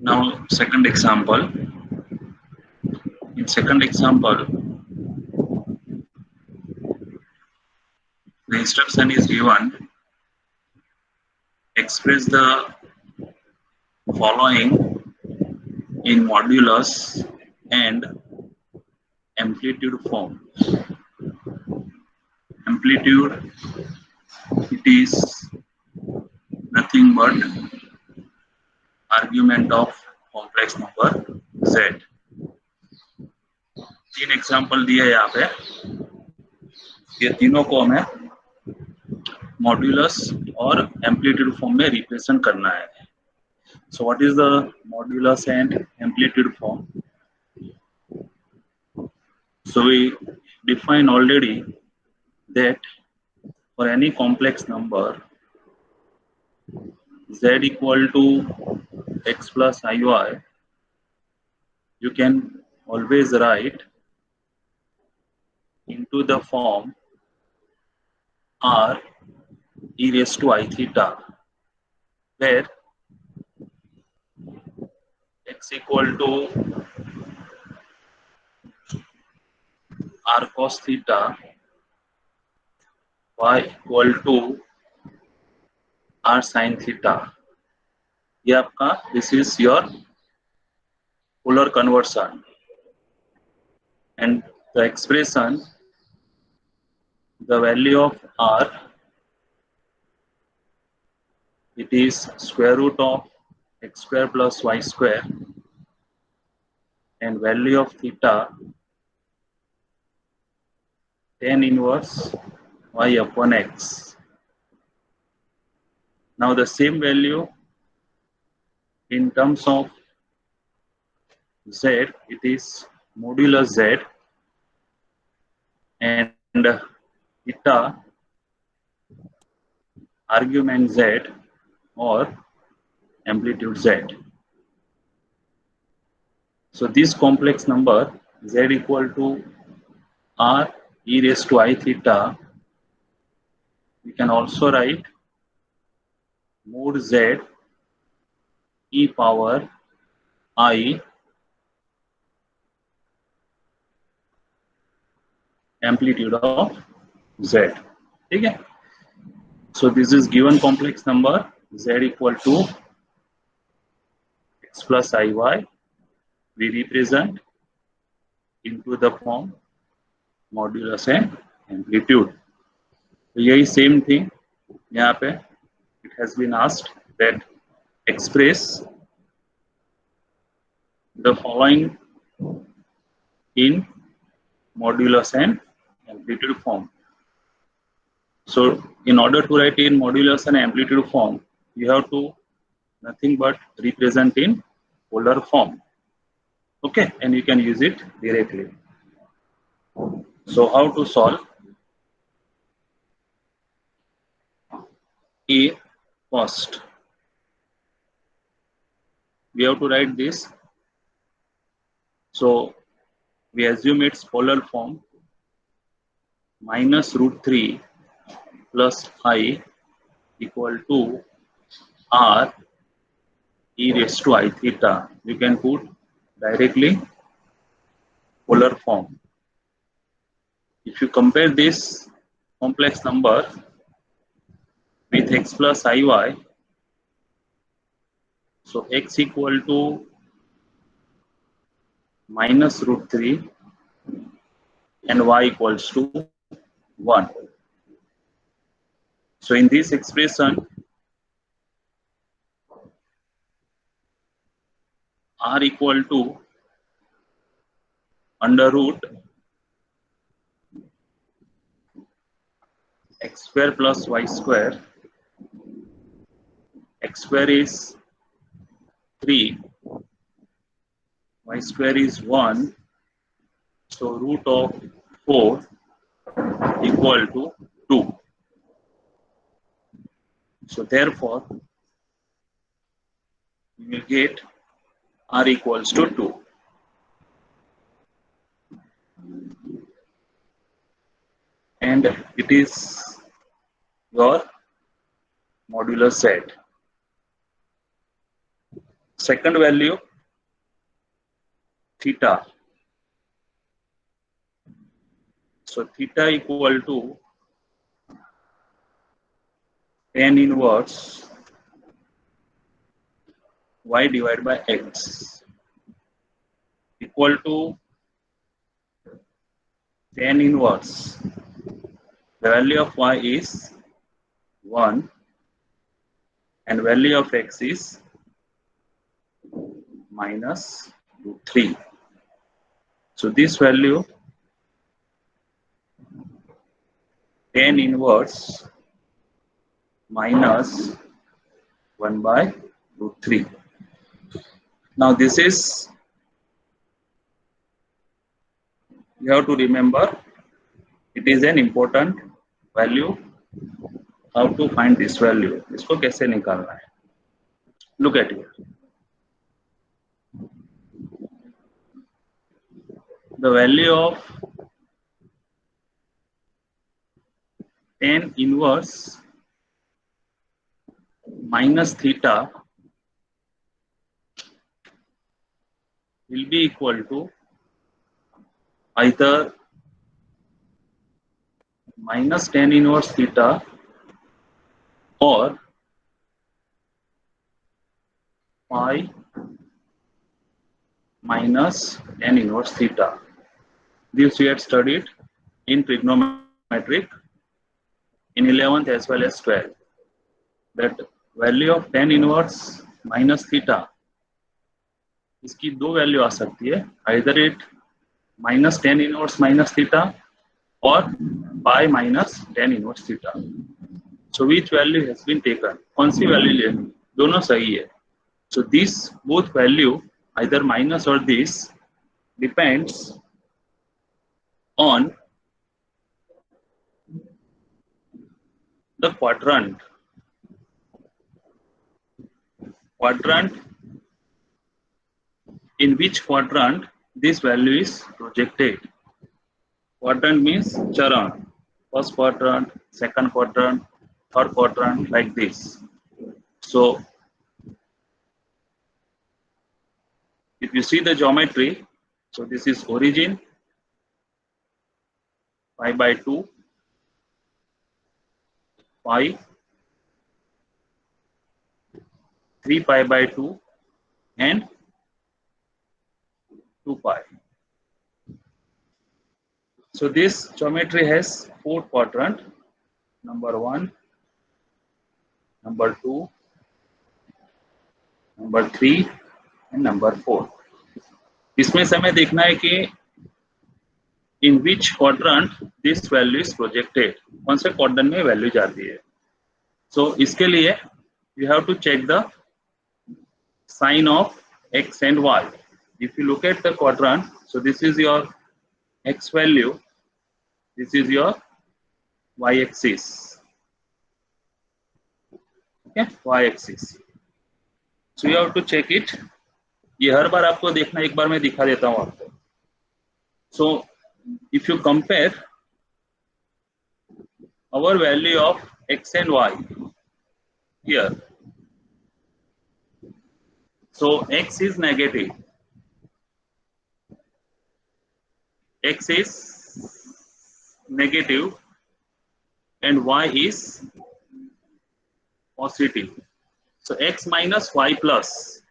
Now, second example. In second example, the instruction is given, express the following in modulus and amplitude form. Amplitude, it is nothing but argument of complex number z. तीन example दिए यहाँ पे, ये तीनों को हमें modulus और amplitude form में रिप्रेजेंट करना है. So what is the modulus and amplitude form? So we define already that for any complex number z equal to x plus iy, you can always write into the form r e raised to I theta, where x equal to r cos theta, y equal to r sin theta. ये आपका, this is your polar conversion, and the expression, the value of r, it is square root of x square plus y square, and value of theta tan inverse y upon x. Now the same value in terms of z, it is modulus z and theta argument z or amplitude z. So this complex number z equal to r e raised to I theta, we can also write mod z e power I amplitude of z. ठीक है? So this is given complex number z equal to x plus iy, we represent into the form modulus and amplitude. तो यही same thing यहाँ पे it has been asked that express the following in modulus and amplitude form. So in order to write in modulus and amplitude form, you have to nothing but represent in polar form. Okay, and you can use it directly. So how to solve? A, first we have to write this. So we assume its polar form, minus root 3 plus I equal to r e raised to I theta. You can put directly polar form. If you compare this complex number with x plus iy, so x equal to minus root 3 and y equals to 1. So in this expression, r equal to under root x square plus y square. X square is 3, y square is 1, so root of 4 equal to 2. So therefore, you will get r equals to 2. And it is your modulus z. second value theta. So theta equal to tan inverse y divided by x equal to tan inverse. The value of y is 1 and value of x is minus 3. So this value tan inverse minus 1 by root 3. Now this is, you have to remember, it is an important value. How to find this value? इसको कैसे निकालना है? Look at here. The value of tan inverse minus theta will be equal to either minus tan inverse theta or pi minus tan inverse theta. This we had studied in trigonometric in 11th as well as 12th. That value of tan inverse minus theta, इसकी दो value आ सकती है, either it minus tan inverse minus theta or pi minus tan inverse theta. So which value has been taken? कौन सी value लेनी? दोनों सही है. So this both value either minus or this depends on the quadrant. In which quadrant this value is projected. Quadrant means charan. First quadrant, second quadrant, third quadrant, like this. So if you see the geometry, so this is origin, pi by 2, pi, 3 pi by 2 and 2 pi. So this geometry has 4 quadrant, number 1, number 2, number 3 and number 4. इसमें से हमें देखना है कि in which quadrant this value is projected. कौन से quadrant में value जाती है. So इसके लिए you have to check the sign of x and y. If you look at the quadrant, so this is your x value, this is your y axis. Okay, y axis. So you have to check it. ये हर बार आपको देखना, एक बार मैं दिखा देता हूँ आपको. So if you compare our value of x and y here, so x is negative, x is negative and y is positive. So x minus y plus.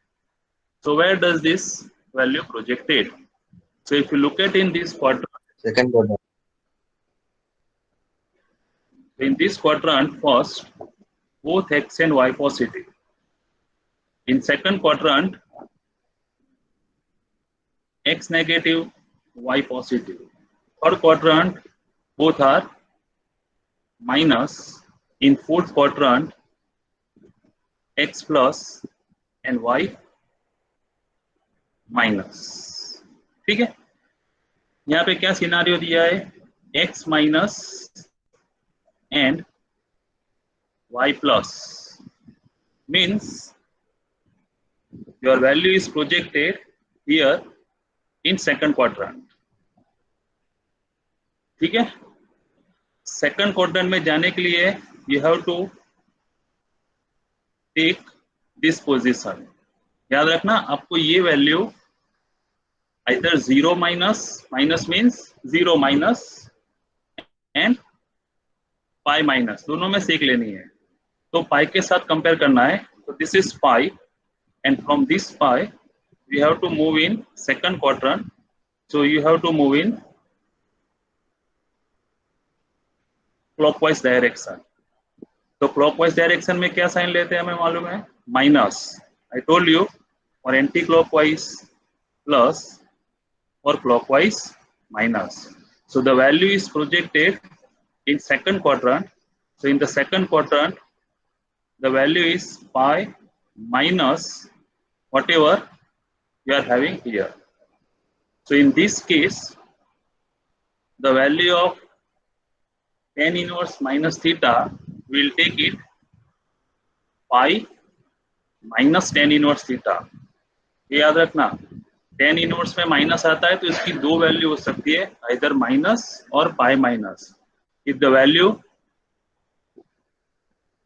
So where does this value projected? So if you look at in this quadrant, second quadrant. In this quadrant, first both x and y positive. In second quadrant, x negative, y positive. Third quadrant, both are minus. In fourth quadrant, x plus and y minus. ठीक है, यहाँ पे क्या scenario दिया है? x minus and y plus means your value is projected here in second quadrant. ठीक है, second quadrant में जाने के लिए you have to take this position. याद रखना आपको ये value either 0 minus means 0 minus and pi minus दोनों में से एक लेनी है। तो पाई के साथ कंपेयर करना है, तो this is pi and from this pi we have to move in second quadrant, so you have to move in clockwise direction। तो clockwise direction में क्या साइन लेते हैं हमें मालूम है, माइनस। I told you और anti clockwise plus or clockwise minus. So the value is projected in second quadrant. So in the second quadrant, the value is pi minus whatever you are having here. So in this case, the value of tan inverse minus theta, we'll take it pi minus tan inverse theta. ये याद रखना, tan inverse में minus आता है तो इसकी दो value हो सकती है, आइदर माइनस और pi minus. If the value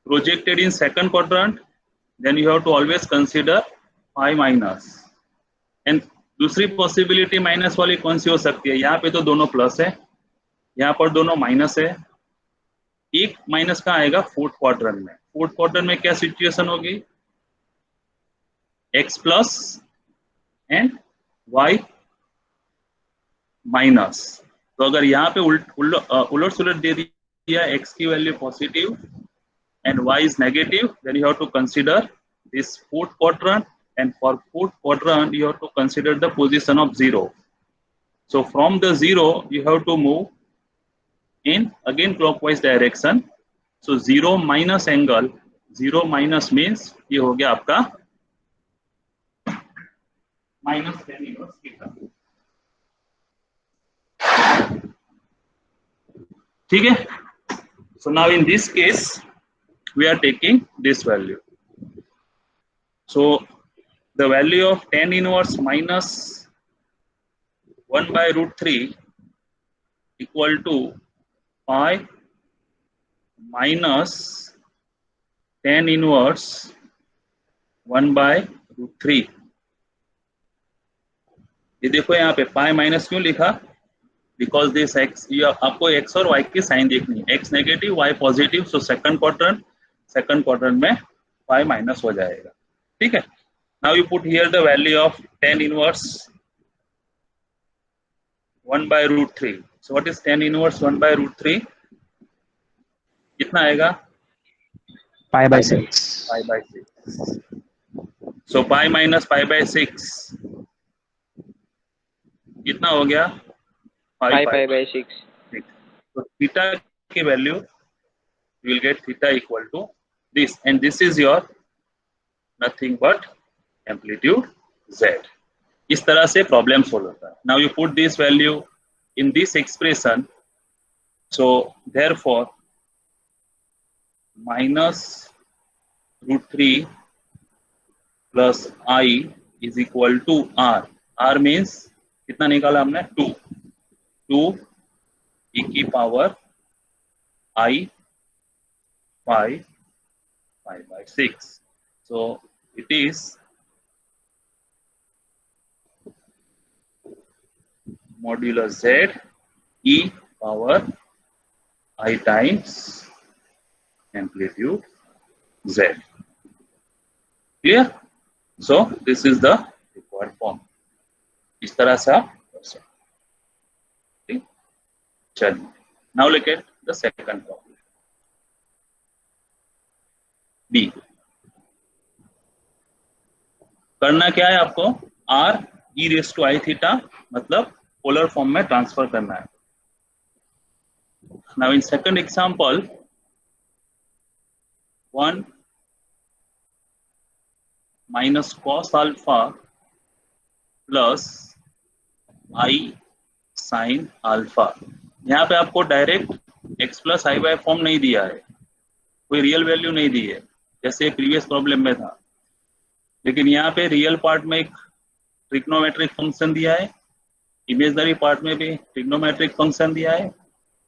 projected in second quadrant then you have to always consider pi minus. And दूसरी पॉसिबिलिटी माइनस वाली कौन सी हो सकती है, यहाँ पे तो दोनों प्लस है, यहाँ पर दोनों माइनस है, एक माइनस कहाँ आएगा, फोर्थ क्वाड्रेंट में। फोर्थ क्वाड्रेंट में क्या सिचुएशन होगी, x plus and y minus. तो अगर यहाँ पे उलट सुलट दे दिया, x की value positive and y is negative, then you have to consider this fourth quadrant, and for fourth quadrant you have to consider the position of 0। So from the 0 you have to move in again clockwise direction. So 0 minus angle, 0 minus means ये हो गया आपका minus tan inverse theta। ठीक है, so now in this case we are taking this value, so the value of tan inverse minus 1 by root 3 equal to pi minus tan inverse 1 by root 3। ये देखो यहाँ पे पाई minus क्यों लिखा, because this x, आपको x और y की sign देखनी है, x negative y positive. So second quadrant में पाई माइनस हो जाएगा। ठीक है, now you put here the value of tan inverse 1 by root 3। So what is tan inverse 1 by root 3, कितना आएगा, pi by 6। So pi minus pi by 6 कितना हो गया, पाई बाय 6। तो थीटा की value you will get theta equal to this, and this is your nothing but amplitude z। इस तरह से प्रॉब्लम सोल्व होता है। Now you put this value in this expression, so therefore minus root 3 plus i is equal to r. R means कितना निकाला हमने, 2 e की power I pi by 6। So it is modulus z e power I times amplitude z। Clear? So this is the required form। इस तरह से आप कर सकते। चलिए, now look at the second problem B। करना क्या है आपको, r e raised to I theta, मतलब पोलर फॉर्म में ट्रांसफर करना है। Now in second example, 1 minus cos alpha plus I sin alpha। यहाँ पे आपको direct x plus I by form नहीं दिया है, कोई रियल वैल्यू नहीं दी है जैसे प्रीवियस प्रॉब्लम में था, लेकिन यहाँ पे रियल पार्ट में एक ट्रिग्नोमेट्रिक फंक्शन दिया है, इमेजनरी पार्ट में भी ट्रिग्नोमेट्रिक फंक्शन दिया है।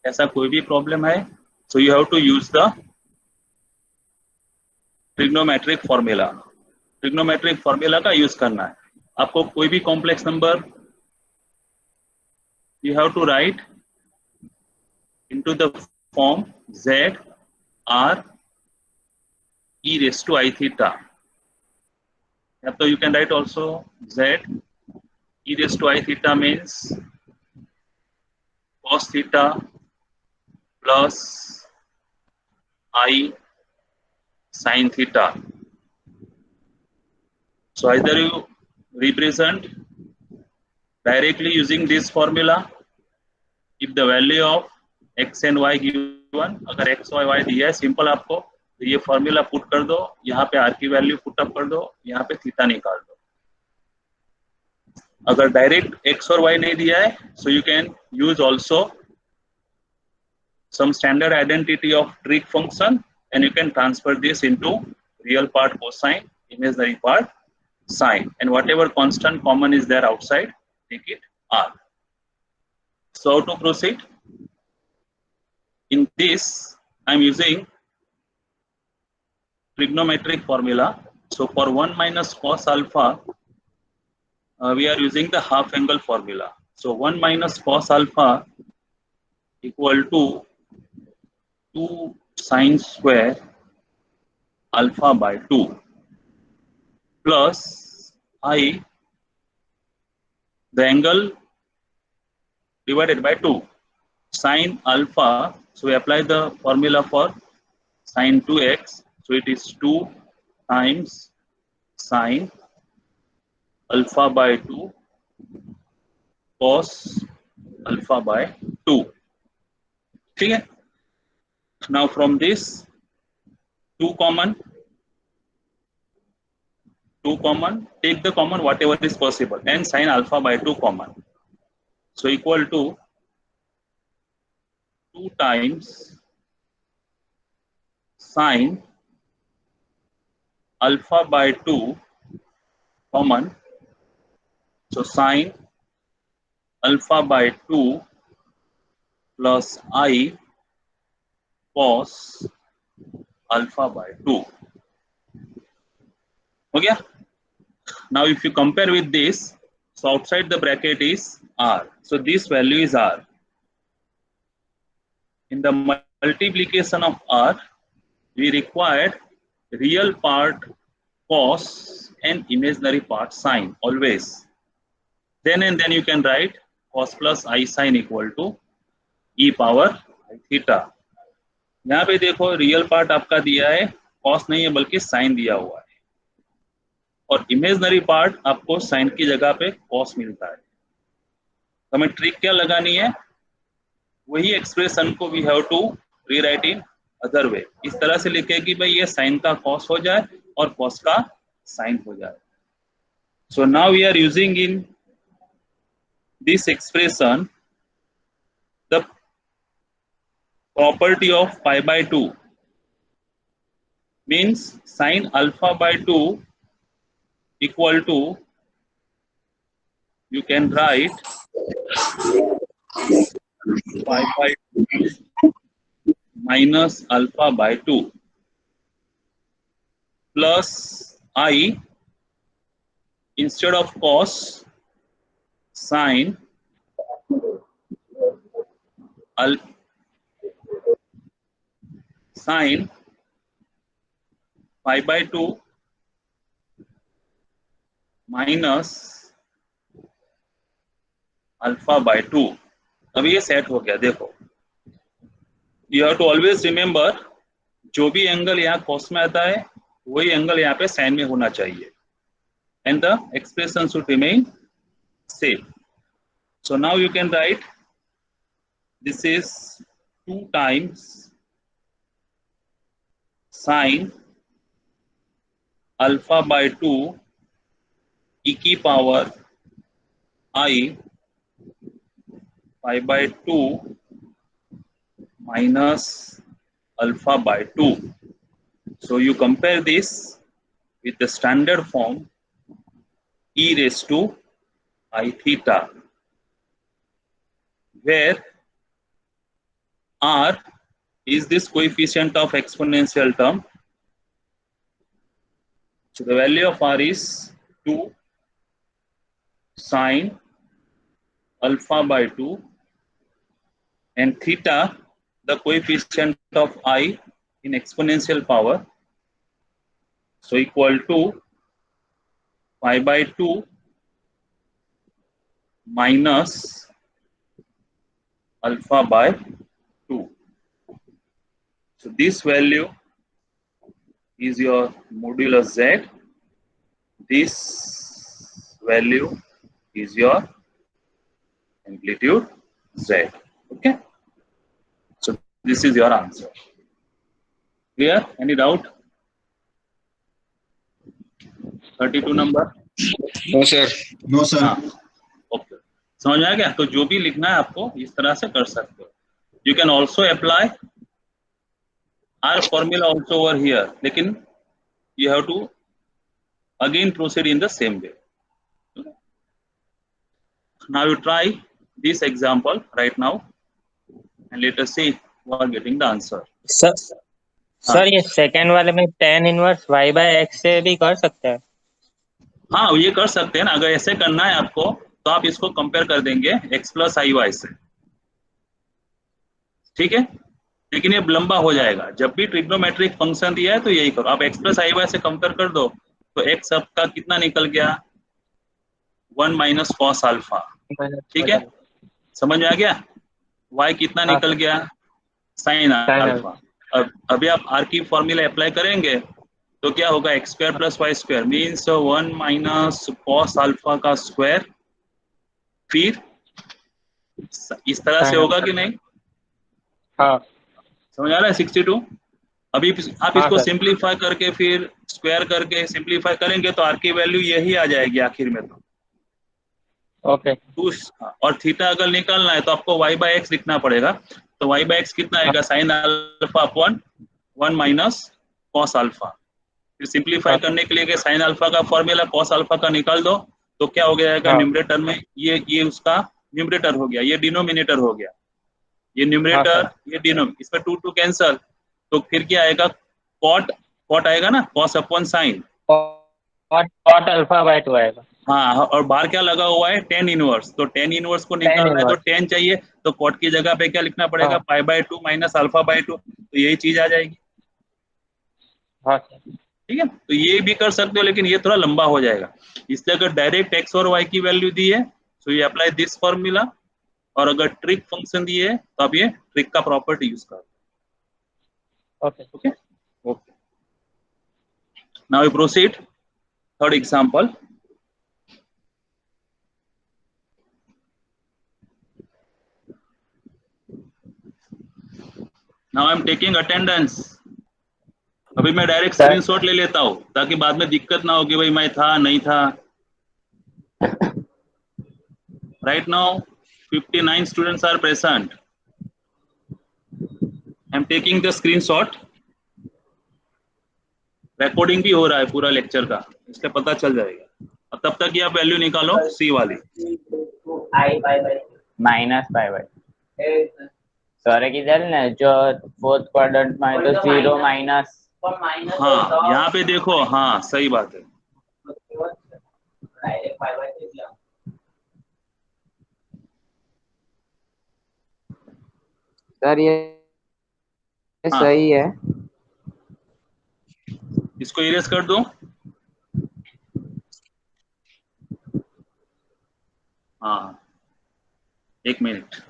ऐसा कोई भी प्रॉब्लम है, so you have to use the trigonometric formula. Trigonometric formula का यूज करना है। आपको कोई भी complex number you have to write into the form z r e raised to I theta. So you can write also z e raised to I theta means cos theta plus I sin theta. So either you represent directly using this formula if the value of x and y given, अगर x और y दिया है simple आपको, तो ये formula put कर दो, यहाँ पे r की वैल्यू पुट अप कर दो, यहाँ पे थीटा निकाल दो। अगर डायरेक्ट x और y नहीं दिया है, so you can use also some standard identity of trig function and you can transfer this into real part cosine, imaginary part sine, and whatever constant common is there outside, take it r. So how to proceed? In this, I am using trigonometric formula. So for 1 minus cos alpha, we are using the half angle formula. So 1 minus cos alpha equal to 2 sine square alpha by 2 plus I, the angle divided by 2, sine alpha. So we apply the formula for sine 2x. So it is 2 times sine alpha by 2 cos alpha by 2. ठीक है? Now from this 2 common, take the common whatever is possible, and sine alpha by 2 common. So equal to 2 times sine alpha by 2 common. So sine alpha by 2 plus I cos alpha by 2. Okay? Now if you compare with this, so outside the bracket is r. So this value is r. In the multiplication of r, we required real part cos and imaginary part sine always. Then and then you can write cos plus I sine equal to e power I theta. यहाँ पे देखो real part आपका दिया है, cos नहीं है बल्कि sign दिया हुआ है, और इमेजिनरी पार्ट आपको साइन की जगह पे कॉस मिलता है। तो हमें ट्रिक क्या लगानी है, वही एक्सप्रेशन को we have to rewrite in other way, इस तरह से लिखे कि भाई ये साइन का कॉस हो जाए और कॉस का साइन हो जाए। So now we are using in this expression the property of pi by 2, means sine alpha by 2 equal to, you can write pi by 2 minus alpha by 2 plus I, instead of cos, sine sine pi by 2 minus alpha by 2। अब ये set हो गया। देखो, you have to always remember, जो भी angle यहाँ cos में आता है वही एंगल यहाँ पे साइन में होना चाहिए, and the expression should remain same. So now you can write this is 2 times sine alpha by 2 e की power I pi by 2 minus alpha by 2. So you compare this with the standard form e raised to I theta, where r is this coefficient of exponential term. So the value of r is 2 sine alpha by 2 and theta, the coefficient of I in exponential power, so equal to pi by 2 minus alpha by 2. So this value is your modulus z. This value is your amplitude z. Okay. So this is your answer. Clear? Any doubt? 32 number. No sir. No sir. हाँ, okay, समझ में आ गया? तो जो भी लिखना है आपको इस तरह से कर सकते हो. You can also apply our formula also over here, लेकिन you have to again proceed in the same way. Now you try this example right now and let us see who are getting the answer. Sir ये second वाले में tan inverse y by x से भी कर सकते हैं? हाँ, ये कर सकते हैं ना. अगर ऐसे करना है आपको तो आप इसको कंपेयर कर देंगे x प्लस आई वाई से, ठीक है? लेकिन ये लंबा हो जाएगा. जब भी ट्रिग्नोमेट्रिक फंक्शन दिया है तो यही करो. आप x प्लस आई वाई से कंपेयर कर दो तो x आपका कितना निकल गया? 1 माइनस कॉस अल्फा. ठीक है, समझ में आ गया? y कितना निकल गया? Sine alpha. अब अभी आप r की फॉर्मूला अप्लाई करेंगे तो क्या होगा? X square plus y square means 1 minus cos alpha का स्क्वायर. फिर इस तरह से होगा कि नहीं? हाँ, समझ आ रहा है? 62. अभी आप इसको सिंप्लीफाई करके फिर स्क्वायर करके सिंप्लीफाई करेंगे तो आर की वैल्यू यही आ जाएगी आखिर में. तो ओके. और थीटा अगर निकालना है तो आपको y बाय एक्स लिखना पड़ेगा. तो y बाय एक्स कितना आएगा? Sine alpha upon 1 minus cos alpha. फिर सिंप्लीफाई करने के लिए साइन अल्फा का फॉर्मूला कॉस अल्फा का निकाल दो तो क्या हो जाएगा? न्यूमरेटर में ये उसका न्यूमरेटर हो गया, ये डिनोमिनेटर हो गया. ये न्यूमरेटर ये डिनोमिनेटर, इसमें 2 2 कैंसल. तो फिर क्या आएगा? कॉट आएगा ना, cos upon sine. Cot alpha by 2 आएगा. हाँ, और बाहर क्या लगा हुआ है? tan inverse. तो tan इनवर्स को निकालना है तो tan चाहिए तो कॉट की जगह पे क्या लिखना पड़ेगा? पाई बाय 2 माइनस अल्फा बाय 2. तो यही चीज आ जाएगी. हाँ, ठीक है, तो ये भी कर सकते हो लेकिन ये थोड़ा लंबा हो जाएगा. इसलिए अगर डायरेक्ट x और y की वैल्यू दी है तो ये अप्लाई दिस फॉर्मूला, और अगर ट्रिक फंक्शन दी है तो आप ये ट्रिक का प्रॉपर्टी यूज करो. Okay. Okay okay. Now we proceed. Third example. Now I am taking attendance. अभी मैं डायरेक्ट स्क्रीनशॉट ले लेता हूँ ताकि बाद में दिक्कत ना हो कि भाई मैं था नहीं था. Right now 59 students are present. I am taking the screenshot. Recording भी हो रहा है पूरा लेक्चर का, इसलिए पता चल जाएगा. और तब तक ये आप वैल्यू निकालो सी वाली. माइनस पाई बाय सर किधर ना जो फोर्थ क्वाड्रेंट में तो 0 माइनस. हाँ, यहाँ पे देखो. हाँ, सही बात है. सर ये हाँ, सही है. इसको इरेज कर दो. हाँ, एक मिनट.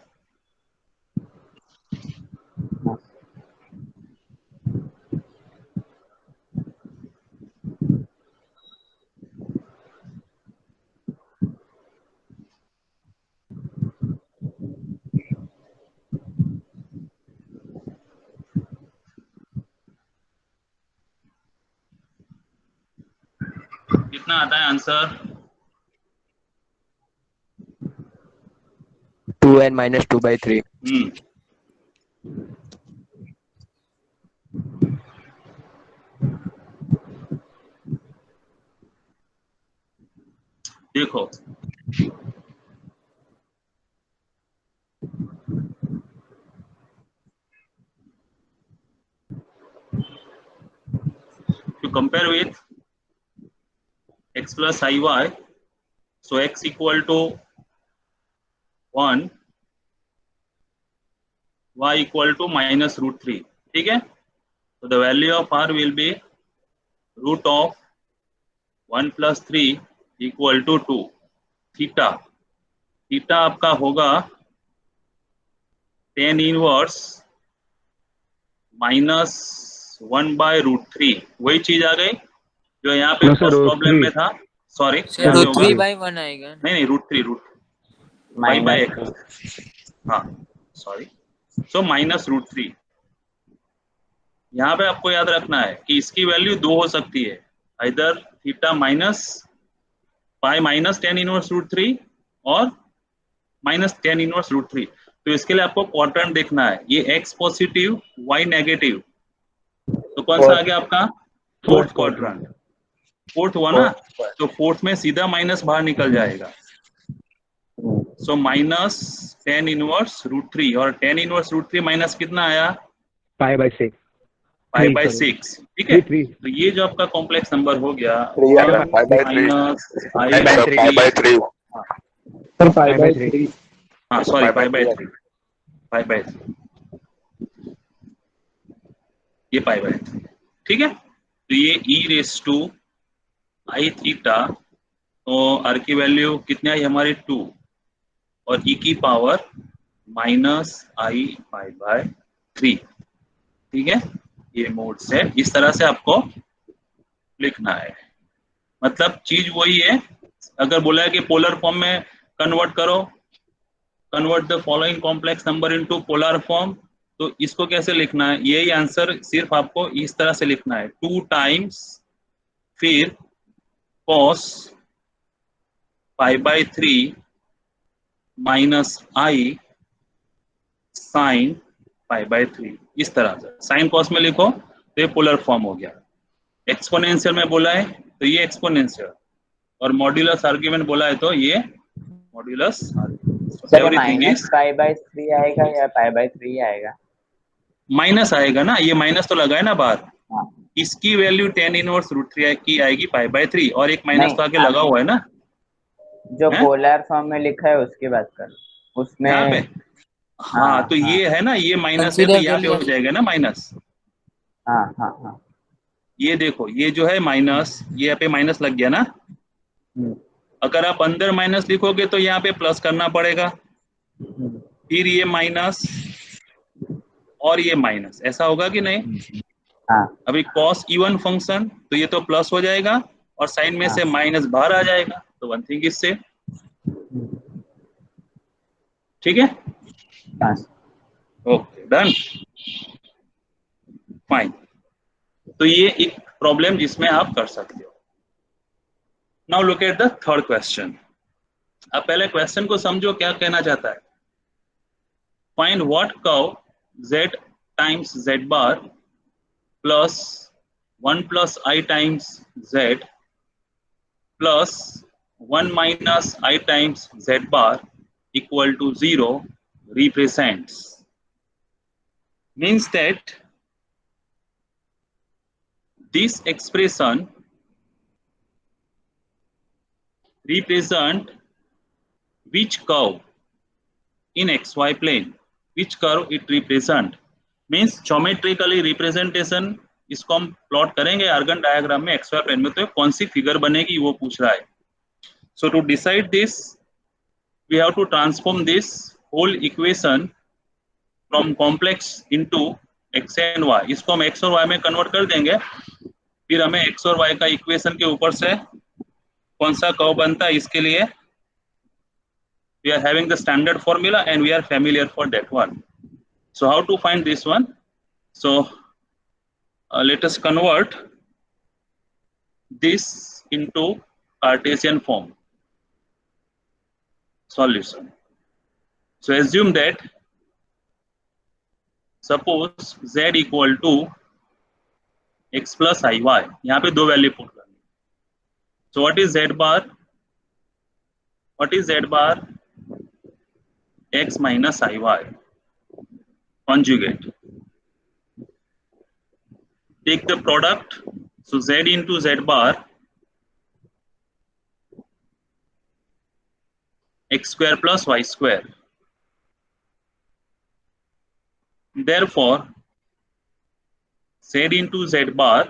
कितना आता है आंसर? 2n minus 2/3. देखो, to compare with x plus iy, so x equal to 1, y equal to minus root 3. ठीक है, so the value of r will be root of 1 plus 3 equal to 2. Theta आपका होगा tan inverse minus 1 by root 3. वही चीज आ गई जो यहाँ पे फर्स्ट प्रॉब्लम में था. सॉरी, रूट 3 बाई 1 आएगा. नहीं रूट 3 y बाय x. हाँ सॉरी, सो माइनस रूट 3. यहाँ पे आपको याद रखना है कि इसकी वैल्यू 2 हो सकती है, इधर theta minus pi minus tan inverse root 3 और माइनस tan इनवर्स रूट 3. तो इसके लिए आपको क्वाड्रेंट देखना है, ये x पॉजिटिव y नेगेटिव, तो कौन सा आ गया आपका फोर्थ क्वाड्रेंट. फोर्थ हुआ ना, तो फोर्थ में सीधा माइनस बाहर निकल जाएगा. So minus tan inverse root 3, और tan इनवर्स रूट 3 माइनस कितना आया, पाई बाय 6. Pi by 6. ठीक है, तो ये जो आपका कॉम्प्लेक्स नंबर हो गया माइनस पाई बाय 3. हाँ sorry, pi by 3, pi by 3, ये पाई बाय 3. ठीक है, तो ये e raise to i theta, तो r की वैल्यू कितनी आई हमारी 2, और e की power minus i pi by 3. ठीक है, ये मोड से इस तरह से आपको लिखना है. मतलब चीज वही है, अगर बोला है कि पोलर फॉर्म में कन्वर्ट करो, convert the following complex number into polar form, तो इसको कैसे लिखना है, यही आंसर सिर्फ आपको इस तरह से लिखना है, 2 टाइम्स फिर cos pi by 3 minus I sine pi by 3. इस तरह से साइन कॉस में लिखो तो ये पोलर फॉर्म हो गया. एक्सपोनेंशियल में बोला है तो ये एक्सपोनेंशियल, और मॉड्यूलस आर्ग्यूमेंट बोला है तो ये modulus argument. Everything is pi by 3 आएगा या पाई बाय 3 आएगा, माइनस आएगा ना, ये माइनस तो लगा है ना बाहर. हाँ. इसकी वैल्यू tan इनवर्स रूट 3 की आएगी पाई बाय 3, और एक माइनस तो आगे लगा हुआ है ना, जो पोलर फॉर्म में लिखा है उसकी बात कर, उसमें यहाँ पे. हाँ तो ये है ना, ये माइनस है तो यहाँ पे हो जाएगा ना माइनस. हाँ. ये देखो, ये जो है माइनस, ये यहाँ पे माइनस लग गया ना. अगर आप अंदर माइनस लिखोगे तो यहाँ पे प्लस करना पड़ेगा, फिर ये माइनस और ये माइनस, ऐसा होगा कि नहीं. हाँ. अभी cos इवन फंक्शन तो ये तो प्लस हो जाएगा, और साइन में से माइनस बाहर आ जाएगा, तो वन थिंग इससे. ठीक है, ओके डन, फाइन. तो ये एक प्रॉब्लम जिसमें आप कर सकते हो. Now look at the third question. अब पहले क्वेश्चन को समझो क्या कहना चाहता है. Find what curve z times z bar plus 1 plus i times z plus 1 minus i times z bar equal to 0 represents. Means that this expression represent which curve in xy plane, which curve it represent. Means geometrically representation इसको हम plot करेंगे argon diagram में xy plane में, तो कौन सी figure बनेगी वो पूछ रहा है. So to decide this we have to transform this whole equation from complex into x and y. इसको हम x और y में कन्वर्ट कर देंगे, फिर हमें x और y का इक्वेशन के ऊपर से कौन सा कर्व बनता है इसके लिए we are having the standard formula and we are familiar for that one. So how to find this one? So let us convert this into Cartesian form. Solution. So assume that suppose z equal to x plus iy. यहाँ पे दो value put करनी. So what is z bar? What is z bar? X minus iy conjugate. Take the product. So z into z bar x square plus y square. Therefore, z into z bar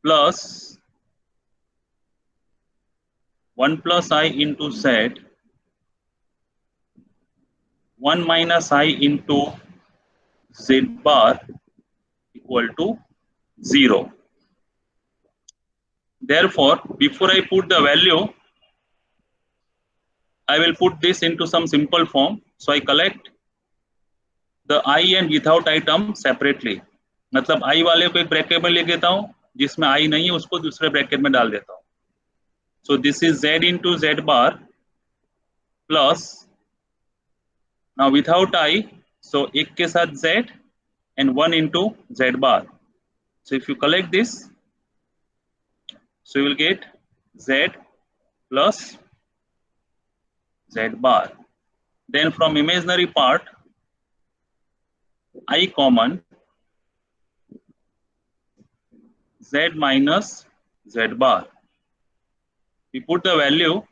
plus 1 plus I into z 1 minus I into z bar equal to 0. Therefore, before I put the value, I will put this into some simple form. So I collect the I and without I term separately. मतलब I वाले को एक bracket में ले लेता हूँ, जिसमें I नहीं है उसको दूसरे ब्रैकेट में डाल देता हूँ. So this is z into z bar plus, now without I, so एक के साथ z and 1 into z bar. So if you collect this, so you will get z plus z bar. Then from imaginary part, I common, z minus z bar. We put the value,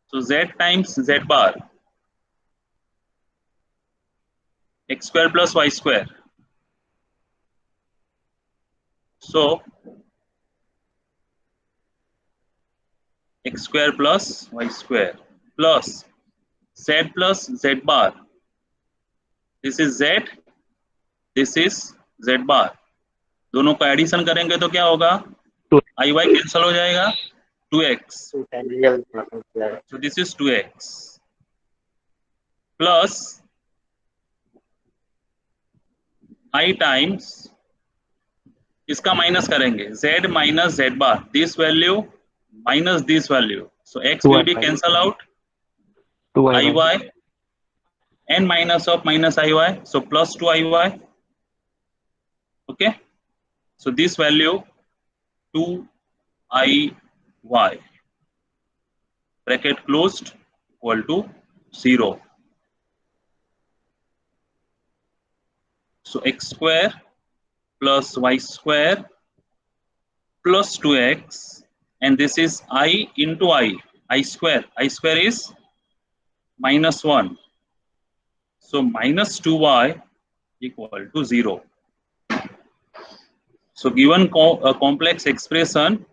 so z times z bar, x square plus y square. So x square plus y square plus z plus z bar. This is z, this is z bar. दोनों का addition करेंगे तो क्या होगा? आई Y cancel हो जाएगा, 2x. So this is 2x plus I times, इसका minus करेंगे, z minus z bar, this value minus this value, so x will be cancel out, 2iy and minus of minus iy, so plus 2iy. Okay, so this value 2iy bracket closed equal to 0. So x square plus y square plus 2x, and this is I into I square is minus 1. So minus 2y equal to 0. So given a complex expression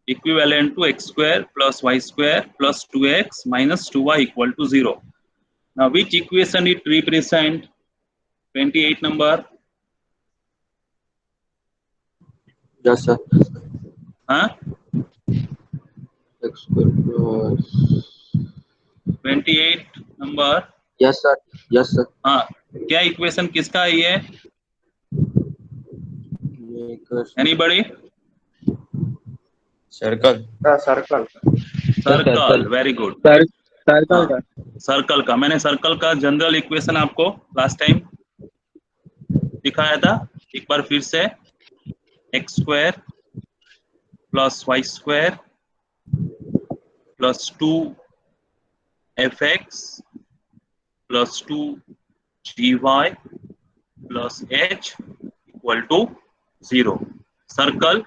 equivalent to x square plus y square plus 2x minus 2y equal to 0. Now which equation it represent? 28 number? Yes, sir. Huh? X square plus. 28 number? Yes, sir. Yes, sir. हाँ, क्या equation किसका है ये? Anybody? Circle. Circle, very good. Circle का circle का, मैंने circle का general equation आपको लास्ट टाइम दिखाया था. एक बार फिर से, x square plus y square plus 2fx plus 2gy plus h equal to 0. Circle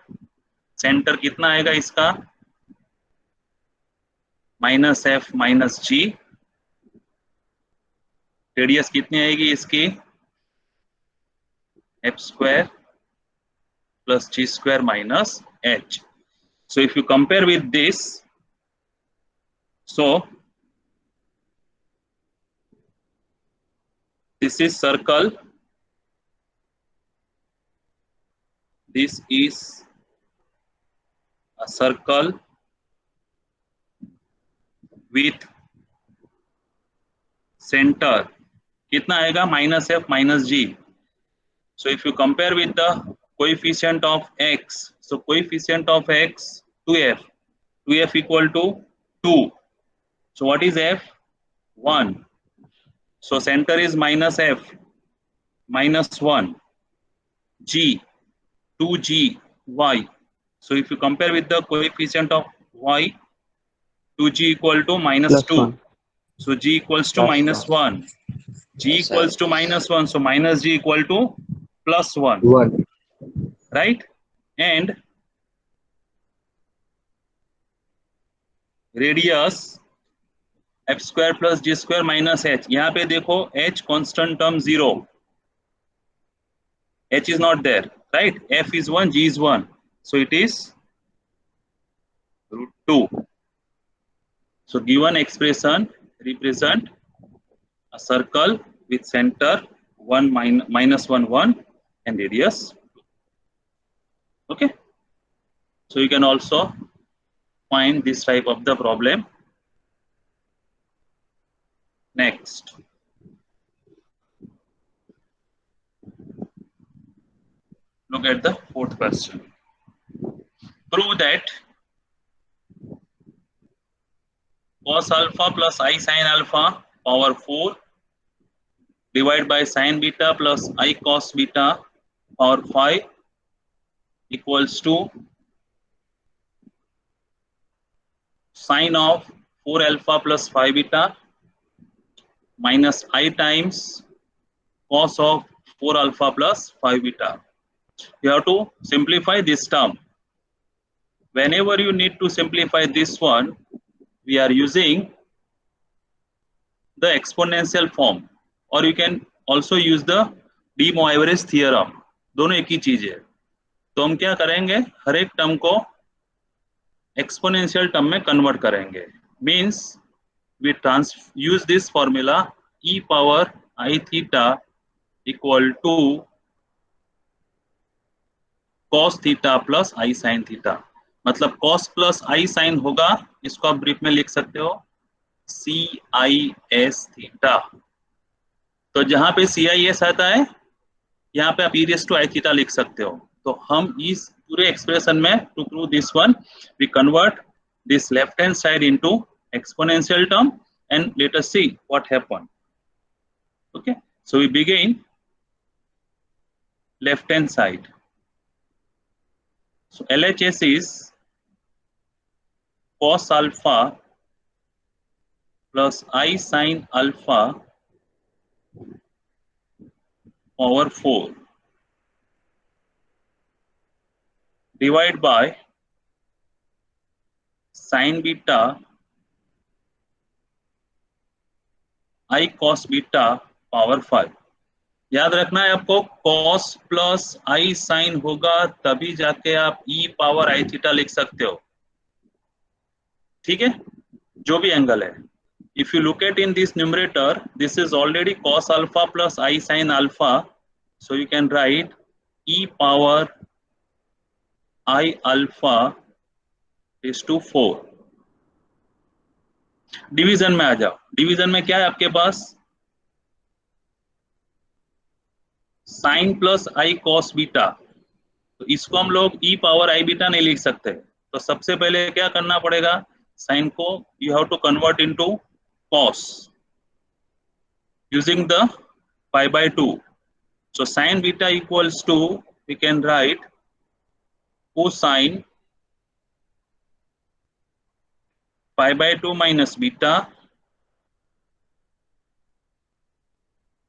center कितना आएगा इसका? Minus f minus g. Radius कितनी आएगी इसकी? F square plus g square minus h. So if you compare with this, so this is circle, this is a circle with center कितना आएगा? Minus f minus g. So if you compare with the coefficient of x, so coefficient of x 2f equal to 2. So what is f? 1. So center is minus f minus 1. G 2g y. So if you compare with the coefficient of y, 2g equal to minus 2. So g equals to minus 1. G equals to minus 1. So minus g equal to plus 1. Right? And radius f square plus g square minus h. यहाँ पे देखो h constant term 0, h is not there, right? F is 1, g is 1, so it is √2. So given expression represent a circle with center 1 minus 1 1 and radius 2. Okay, so you can also find this type of the problem. Next, look at the fourth question. Prove that cos alpha plus I sin alpha power 4 divided by sin beta plus I cos beta power 5 equals to sin of 4 alpha plus 5 beta minus I times cos of 4 alpha plus 5 beta. You have to simplify this term. Whenever you need to simplify this one, we are using the exponential form, or you can also use the de Moivre's theorem. दोनों एक ही चीज है। तो हम क्या करेंगे, हर एक term को एक्सपोनेंशियल टर्म में कन्वर्ट करेंगे। Means we use this formula e power I theta equal to cos theta plus I sin theta। मतलब cos plus I sin होगा, इसको आप ब्रीफ में लिख सकते हो CIS थीटा। तो जहां पे CIS आता है, यहाँ पे आप e raised to I theta लिख सकते हो। तो हम इस पूरे एक्सप्रेशन में to prove this one we convert this left hand side into exponential term and let us see what happened. Okay, so we begin left hand side. So LHS is cos alpha plus I sin alpha power 4 divided by sin beta I cos beta power 5। याद रखना है आपको, cos plus I sin होगा तभी जाके आप e power I theta लिख सकते हो। ठीक है, जो भी एंगल है। If you look at in this numerator, this is already cos alpha plus I sin alpha, so you can write e power I alpha is to 4। Division में आ जाओ। डिवीजन में क्या है आपके पास, sign plus I cos beta. तो इसको हम लोग ई पावर आई बीटा नहीं लिख सकते। तो सबसे पहले क्या करना पड़ेगा, साइन को you have to convert into cos using the pi by 2। So sine beta equals to we can write cosine pi by 2 minus beta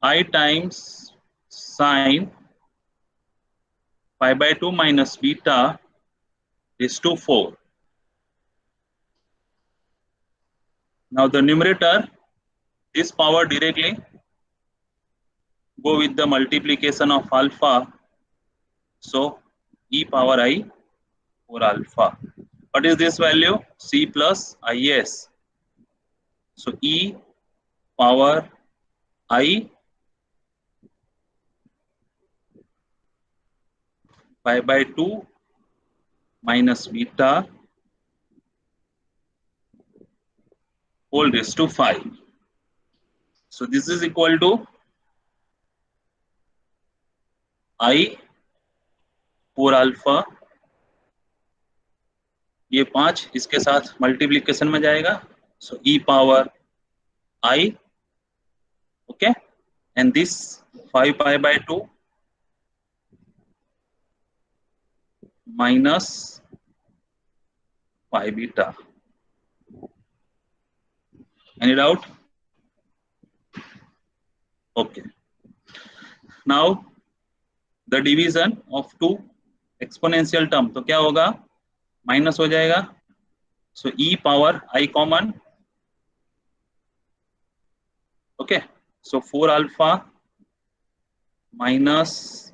I times sine pi by 2 minus beta is to 4. Now the numerator, this power directly go with the multiplication of alpha, so e power I 4 alpha. What is this value? C plus IS. So e power I pi by 2 minus beta whole raised to 5. So this is equal to I 4 alpha। ये 5 इसके साथ multiplication में जाएगा, so E power I, okay, and this 5 pi by 2 minus pi beta. Any doubt? Okay, now the division of 2 exponential term, तो क्या होगा, minus हो जाएगा। So E power I common, Okay, so 4 alpha minus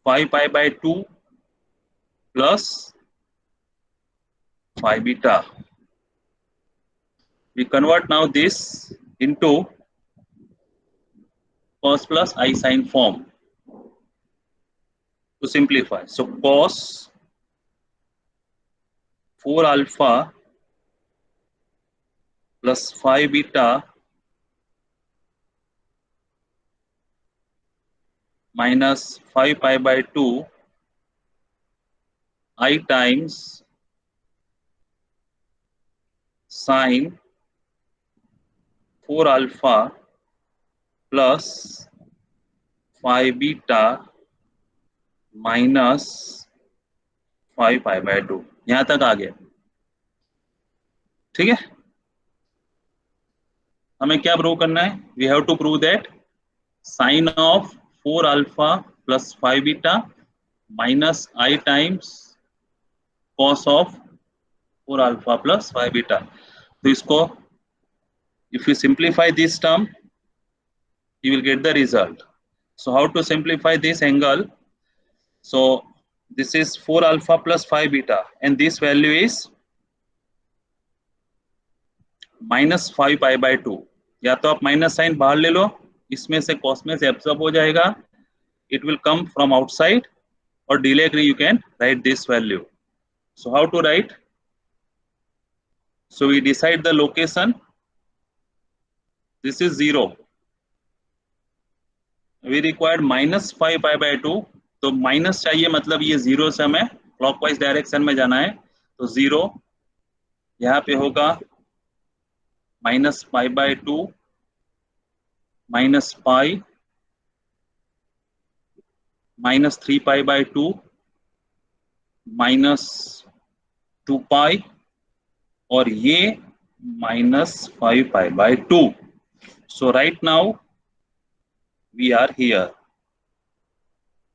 5 pi by 2 plus 5 beta. We convert now this into cos plus I sin form to simplify. So cos 4 alpha plus 5 beta minus 5 pi by 2 I times sin 4 alpha plus 5 beta minus 5 pi by 2. यहां तक आ गया, ठीक है। हमें क्या prove करना है? We have to prove that sine of 4 alpha plus 5 beta minus i times cos of 4 alpha plus 5 beta. तो इसको if you simplify this term you will get the result. So how to simplify this angle? So this is 4 alpha plus 5 beta and this value is minus 5 pi by 2. या तो आप minus sign बाहर ले लो, इसमें से cos में से absorb हो जाएगा, it will come from outside, or directly you can write this value. So how to write? So we decide the location. This is 0. We required minus 5 pi by 2. तो minus चाहिए, मतलब ये 0 से हमें क्लॉकवाइज डायरेक्शन में जाना है, तो 0 यहाँ पे होगा minus 5 by 2 minus pi minus 3 pi by 2 minus 2 pi और ये minus 5 pi by 2. So right now we are here.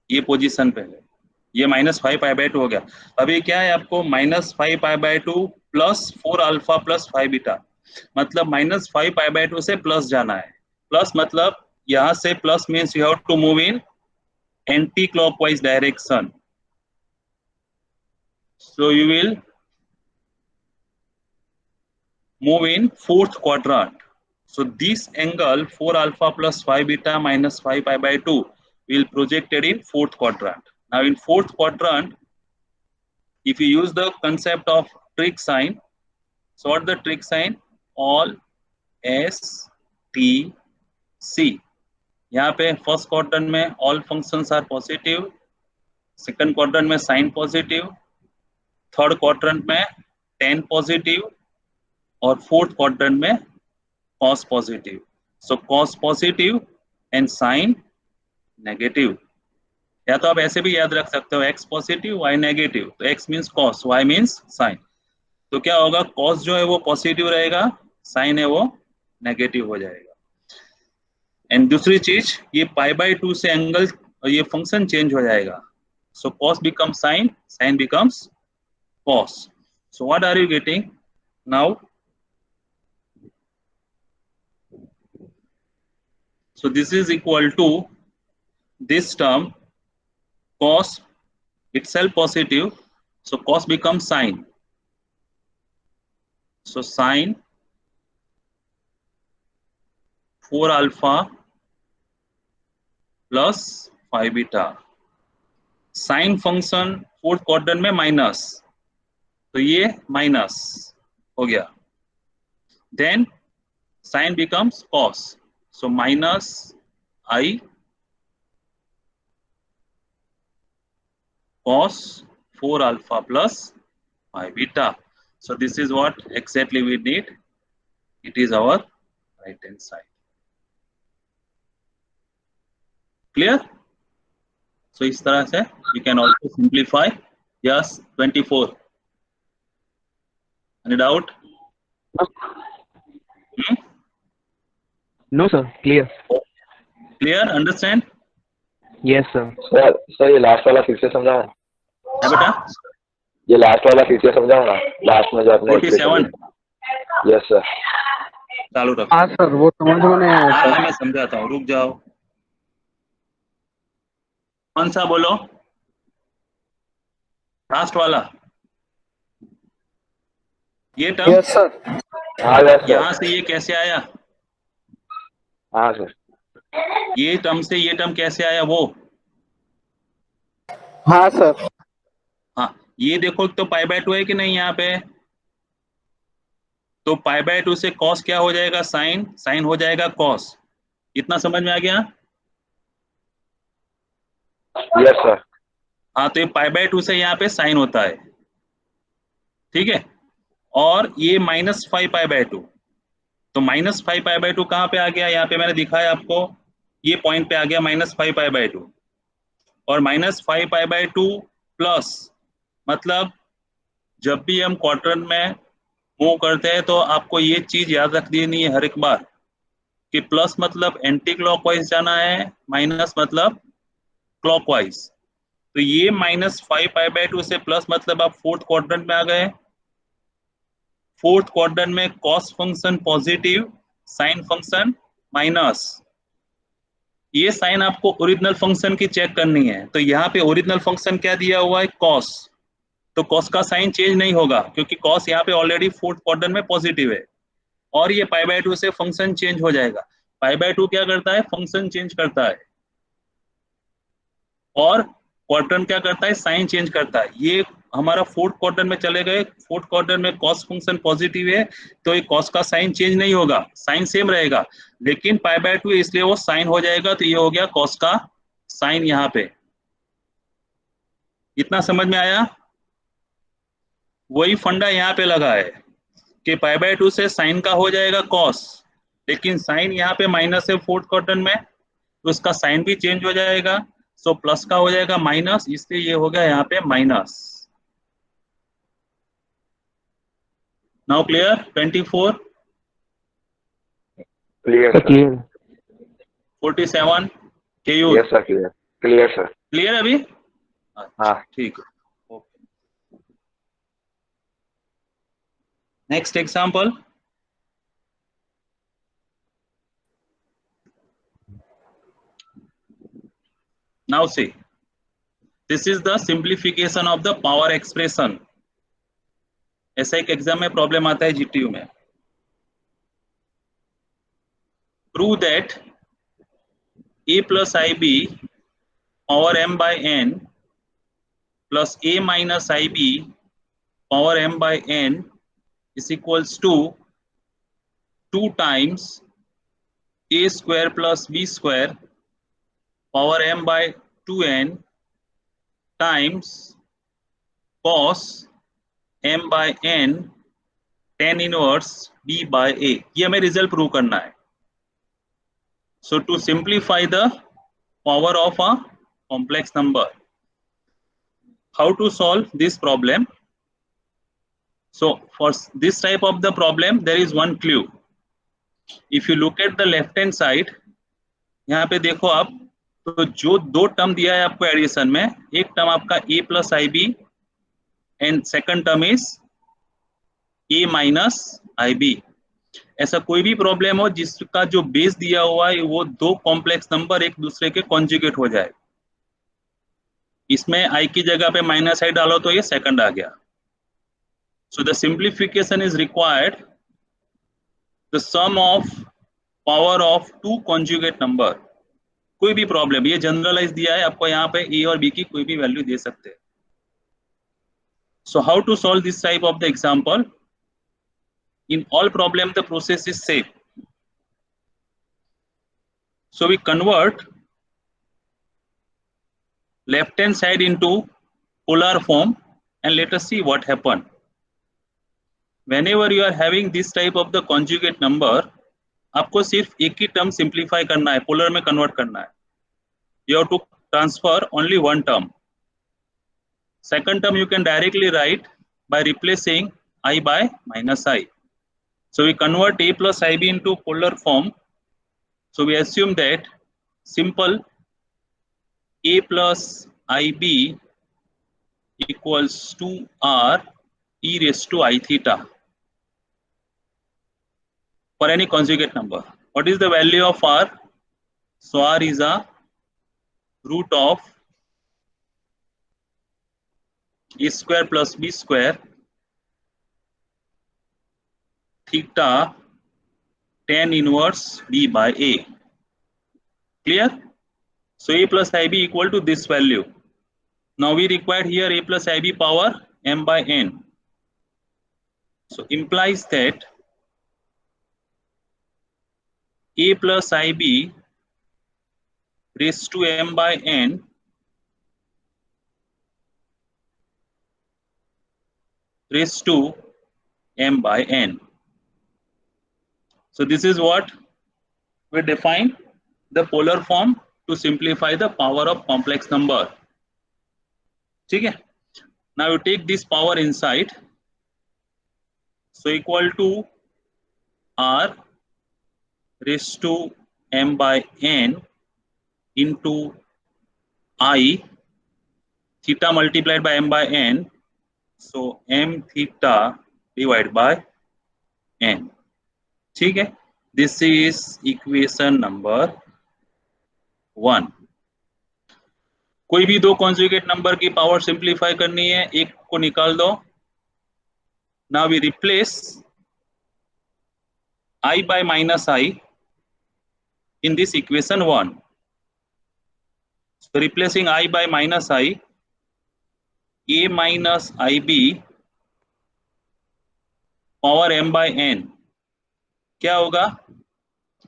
ये पोजीशन पे है, ये माइनस 5 पाई बाई 2 हो गया। अभी क्या है आपको, minus 5 pi by 2 plus 4 alpha plus 5 beta, मतलब माइनस 5 पाई बाई 2 से प्लस जाना है। प्लस मतलब यहां से plus means you have to move in anti clockwise direction. So you will move in fourth quadrant. So this angle 4 alpha plus 5 beta minus 5 pi by 2 will projected in fourth quadrant. Now in fourth quadrant, if you use the concept of trig sign, so what the trig sign? All S T C. यहाँ पे first quadrant में all functions are positive, second quadrant में sign positive, third quadrant में tan positive और fourth quadrant में cos positive. So cos positive and sin negative. या तो आप ऐसे भी याद रख सकते हो, x पॉजिटिव y नेगेटिव, तो x means cos, y means sin. तो क्या होगा, cos जो है वो पॉजिटिव रहेगा, sin है वो नेगेटिव हो जाएगा। एंड दूसरी चीज, ये पाई बाई 2 से एंगल ये फंक्शन चेंज हो जाएगा। सो cos becomes sin, sin becomes cos. So what are you getting now? So this is equal to this term cos itself positive, so cos becomes sin. So sin 4 alpha plus 5 beta. Sin function fourth quadrant में minus, तो ये minus हो गया। Then sin becomes cos. So minus I cos 4 alpha plus 5 beta. So this is what exactly we need. It is our right hand side. Clear? So इस तरह से we can also simplify. Yes, 24. Any doubt? No, sir. Clear. Clear? Understand? Yes, sir. Sir ये last वाला फिर से समझाओ। है बेटा? ये लास्ट वाला फिर से समझाओ ना, लास्ट में जो आपने 47. Yes sir. चालू रखो। हाँ सर, वो समझ में नहीं आया हाँ सर। मैं समझाता हूँ, रुक जाओ। कौन सा बोलो, लास्ट वाला, ये टर्म, यस सर। हाँ यस यहां सर। से ये कैसे आया, हाँ सर। ये टर्म से ये टर्म कैसे आया वो। हाँ सर। हाँ ये देखो, तो पाई बाय 2 है कि नहीं यहाँ पे, तो पाई बाय 2 से कॉस क्या हो जाएगा, साइन, साइन हो जाएगा कॉस। इतना समझ में आ गया। Yes sir. हाँ तो ये पाई बाय 2 से यहाँ पे साइन होता है, ठीक है। और ये -5 पाई बाय 2, तो -5 पाई बाय 2 कहाँ पे आ गया, यहाँ पे मैंने दिखाया आपको, ये पॉइंट पे आ गया -5 पाई बाय 2। और -5 पाई बाय 2 प्लस, मतलब जब भी हम क्वाड्रेंट में मूव करते हैं तो आपको ये चीज याद रख देनी है हर एक बार, कि प्लस मतलब एंटी क्लॉकवाइज जाना है, माइनस मतलब क्लॉकवाइज। तो ये -5 पाई बाय 2 से प्लस मतलब आप फोर्थ क्वाड्रेंट में आ गए। फोर्थ क्वाड्रेंट में cos function positive, sine function minus. ये साइन आपको ओरिजिनल फंक्शन की चेक करनी है, तो यहाँ पे ओरिजिनल फंक्शन क्या दिया हुआ है, कॉस। तो कॉस का साइन चेंज नहीं होगा, क्योंकि कॉस यहाँ पे ऑलरेडी फोर्थ क्वाड्रेंट में पॉजिटिव है। और ये पाई बाय 2 से फंक्शन चेंज हो जाएगा। पाई बाय 2 क्या करता है, फंक्शन चेंज करता है, और क्वाड्रेंट क्या करता है, साइन चेंज करता है। ये हमारा फोर्थ क्वाड्रेंट में चले गए, फोर्थ क्वाड्रेंट में कॉस फंक्शन पॉजिटिव है, तो ये कॉस का साइन चेंज नहीं होगा, साइन सेम रहेगा। लेकिन पाई बाय 2 इसलिए वो साइन हो जाएगा, तो ये हो गया कॉस का साइन यहाँ पे। इतना समझ में आया। वही फंडा यहाँ पे लगा है कि पाई बाय 2 से साइन का हो जाएगा कॉस, लेकिन साइन यहाँ पे माइनस है फोर्थ क्वाड्रेंट में, तो उसका साइन भी चेंज हो जाएगा। सो प्लस का हो जाएगा माइनस, इसलिए ये हो गया यहाँ पे minus. Now clear. 24, clear sir. Clear. 47 के use yes sir, clear. Clear sir. Clear अभी। हाँ। ठीक है, okay. Next example, now see, this is the simplification of the power expression. ऐसा एक एग्जाम में प्रॉब्लम आता है जीटीयू में। Prove that a plus ib power m by n plus a minus ib power m by n is equals to 2 times a square plus b square power m by 2n times cos m by n tan inverse b by a। ये हमें result prove करना है। So to simplify the power of a complex number, how to solve this problem? So for this type of the problem, there is one clue. If you look at the left hand side, यहाँ पे देखो आप, तो जो दो term दिया है आपको एडिशन में, एक टर्म आपका a plus i b and second term is a minus i b. ऐसा कोई भी प्रॉब्लम हो जिसका जो बेस दिया हुआ है वो दो कॉम्प्लेक्स नंबर एक दूसरे के कॉन्जुगेट हो जाए, इसमें i की जगह पे माइनस आई डालो तो ये सेकंड आ गया। So the simplification is required the sum of power of two conjugate number। कोई भी प्रॉब्लम, ये जनरलाइज दिया है आपको, यहाँ पे a और b की कोई भी वैल्यू दे सकते हैं। So how to solve this type of the example? In all problem the process is same. So we convert left hand side into polar form and let us see what happen. Whenever you are having this type of the conjugate number, आपको सिर्फ एक ही term simplify करना है, polar में convert करना है। You have to transfer only one term. Second term you can directly write by replacing I by minus I. So we convert a plus ib into polar form. So we assume that simple a plus ib equals to r e raised to I theta. for any conjugate number. What is the value of r? So r is a root of a square plus b square theta tan inverse b by a. Clear? So a plus ib equal to this value. Now we require here a plus ib power m by n. So implies that a plus ib raised to m by n raised to m by n. So this is what we define the polar form to simplify the power of complex number. Okay? Now you take this power inside. So equal to r raised to m by n into I theta multiplied by m by n. So m theta divided by n. ठीक है? This is equation number 1. कोई भी दो conjugate number की power simplify करनी है, एक को निकाल दो. Now we replace I by minus I in this equation 1. So replacing I by minus I, a minus ib power m by n क्या होगा?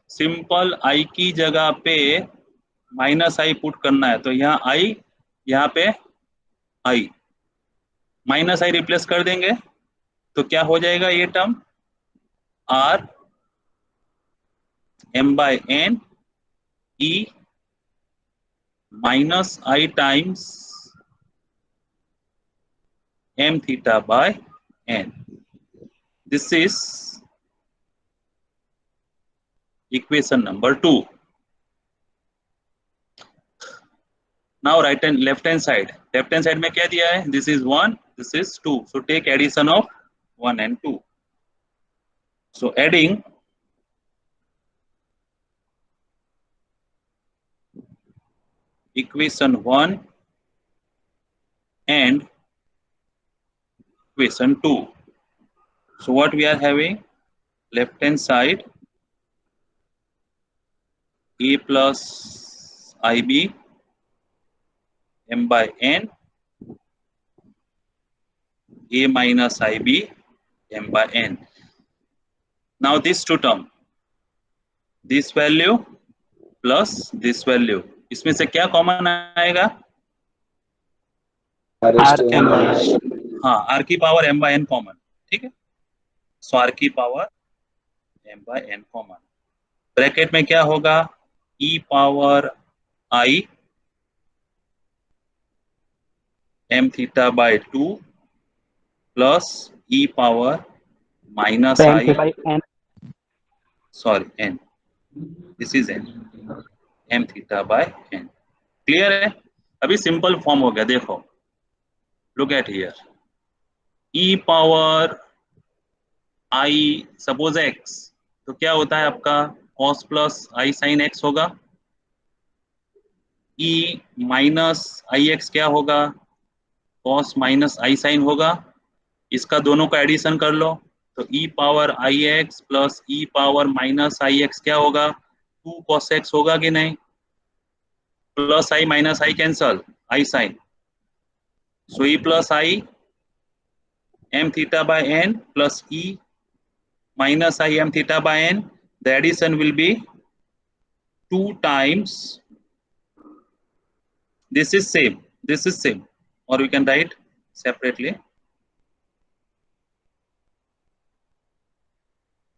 सिंपल i की जगह पे माइनस आई पुट करना है, तो यहाँ i, यहाँ पे i, माइनस आई रिप्लेस कर देंगे तो क्या हो जाएगा ये term? r m by n e minus I times m theta by n. This is equation number 2. Now right and left hand side. Left hand side में क्या दिया है? This is 1, this is 2. So take addition of 1 and 2. So adding equation 1 and equation 2. So what we are having? Left hand side a plus ib m by n, a minus ib m by n. Now this two term, this value plus this value, इसमें से क्या common आएगा? हाँ, r की power m by n common. ठीक है? सो r की power m by n common. Bracket में क्या होगा? e power I m theta by 2 plus e power minus I sorry n, this is n, m theta by n. Clear है? अभी simple form हो गया. देखो, look at here, e power I suppose x, तो क्या होता है आपका? cos plus I sin x होगा. e माइनस ix क्या होगा? cos माइनस I sin होगा. इसका दोनों का एडिशन कर लो तो e power ix plus e power minus ix क्या होगा? 2 cos x होगा कि नहीं? Plus I minus I cancel, I sin. So e plus I m theta by n plus e minus I m theta by n, the addition will be 2 times, this is same, or we can write separately.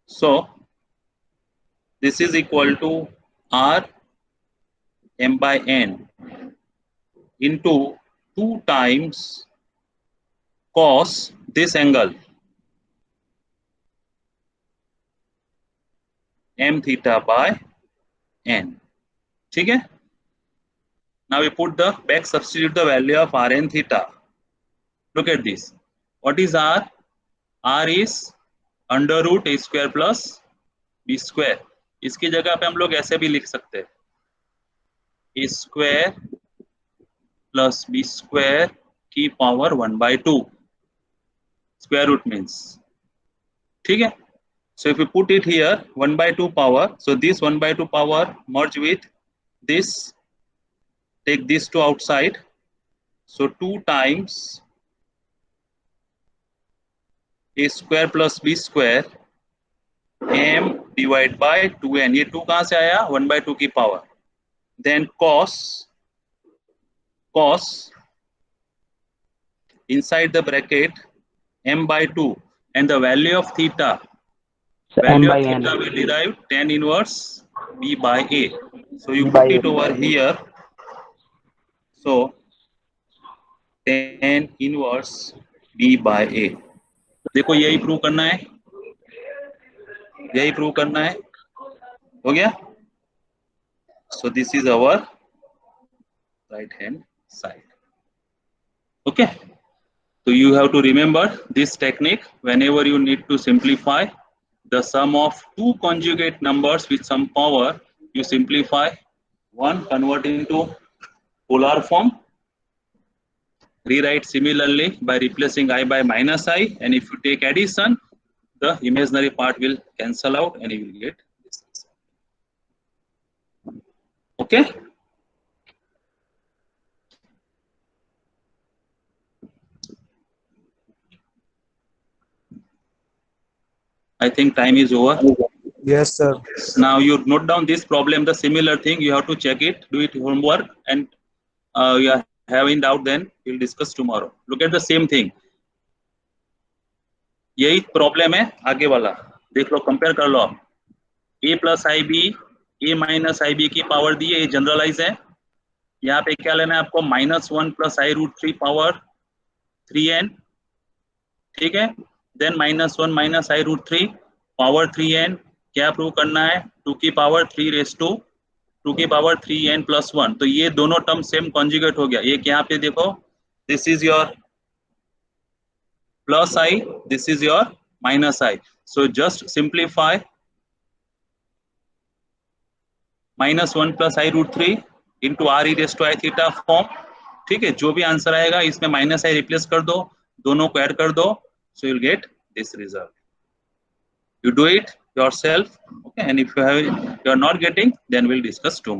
So this is equal to r m by n into 2 times cos this angle m theta by n. ठीक है? Now we put the back substitute the value of r n theta. Look at this. What is r? R is under root a square plus b square, इसकी जगह पे हम लोग ऐसे भी लिख सकते हैं, ए स्क्वायर प्लस बी स्क्वायर की पावर 1/2, स्क्वायर रूट मीन्स, ठीक है. So if you put it here 1/2 power, so this 1/2 power merge with this, take this to outside, so 2 times a square plus b square m divided by 2n, ये 2 कहाँ से आया, 1/2 की power, then cos inside the bracket m/2 and the value of theta, value of theta will derive tan inverse b by a, so you put it over here, so tan inverse b by a. देखो यही prove करना है, यही prove करना है, हो गया. So this is our right hand side. Okay, so you have to remember this technique whenever you need to simplify the sum of two conjugate numbers with some power. You simplify one, convert into polar form, rewrite similarly by replacing I by minus I, and if you take addition, the imaginary part will cancel out and you will get this. Okay. I think time is over. Yes, sir. Now you note down this problem, the similar thing, you have to check it, do it homework, and you are having doubt, then we'll discuss tomorrow. Look at the same thing. यही problem है आगे वाला, देख लो, compare कर लो आप. a plus i b, a minus i b की power दी है, ये जनरलाइज है. यहाँ पे क्या लेना है आपको, -1 plus i root 3 power 3n, ठीक है. देन -1 माइनस आई रूट 3 पावर 3n, क्या प्रूव करना है, 2 की पावर 3 रेज टू 2 की पावर 3n प्लस 1. तो ये दोनों टर्म सेम कॉन्जुगेट हो गया. एक यहाँ पे देखो, this is your plus i, this is your minus i. So just simplify -1 plus i root 3 into r e raise to i theta form, ठीक है. जो भी आंसर आएगा इसमें माइनस आई रिप्लेस कर दो, दोनों को ऐड कर दो, so you'll get this result. You do it yourself, okay, and if you are not getting, then we'll discuss tomorrow.